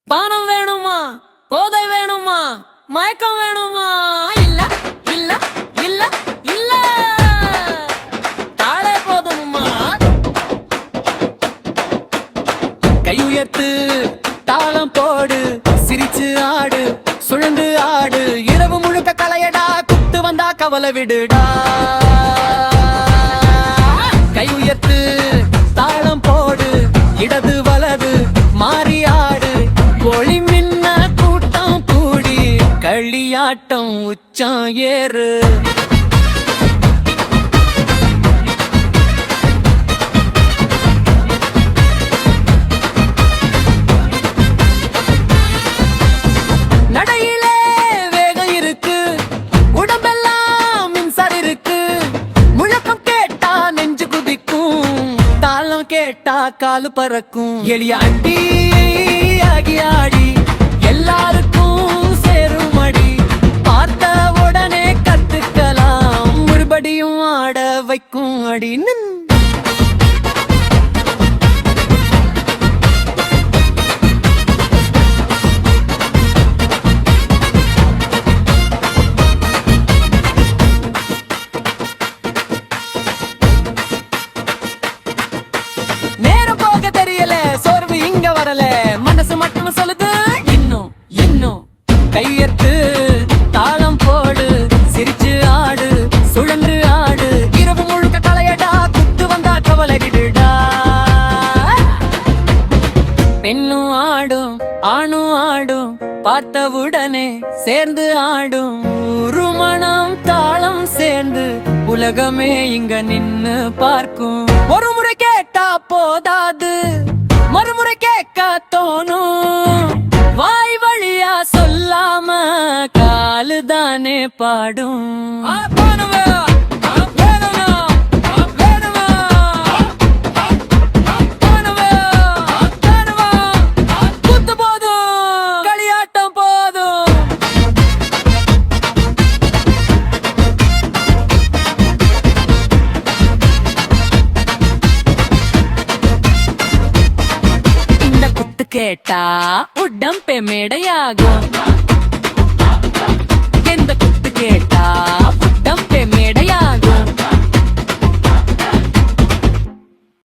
பானம் வேணுமா, போதை வேணுமா, மயக்கம் வேணுமா? இல்ல இல்ல இல்ல இல்ல, தாளே போதுமா. கையுயர்த்து தாளம் போடு, சிரிச்சு ஆடு, சுழந்து ஆடு, இரவு முழுக்க கலையடா, குத்து வந்தா கவலை விடுடா. கையுயர்த்து தாளம் போடு, இடது வலது மாறி ஆடு, ஒளி மின்ன கூட்டம் கூடி களியாட்டம் உச்சம் ஏறு. நடையிலே வேகம் இருக்கு, உடம்பெல்லாம் மின்சாரம் இருக்கு, முழக்கம் கேட்டா நெஞ்சு குதிக்கும், தாளம் கேட்டா காலு பறக்கும். எளிய அடி ஆகி ஆடி எல்லாருக்கும் சேரும் அடி, பார்த்த உடனே கத்துக்கலாம், மறுபடியும் ஆட வைக்கும் அடி. நேரம் போக தெரியல, சோர்வு இங்க வரல, மனசு மட்டும் சொல்லுது இன்னும் இன்னும். கையெத்து தாளம் போடு, சிரிச்சு ஆடு, சுழன்று ஆடு, இரவு முழுக்க கலையடா, குத்து வந்தா கவலை விடுடா. பெண்ணும் ஆடும் ஆணும் ஆடும், பார்த்தவுடனே சேர்ந்து ஆடும், ஒரு மனம் தாளம் சேர்ந்து உலகமே இங்க நின்னு பார்க்கும். ஒரு முறை கேட்டா போதாது, மறுமுறை கேட்க தோணும், வாய் வழியா சொல்லாம காலுதானே பாடும். குத்து போதும், களியாட்டம் போதும். இந்த குத்து கேட்டா உடம்பே மேடையாகும், எந்த குத்து கேட்டா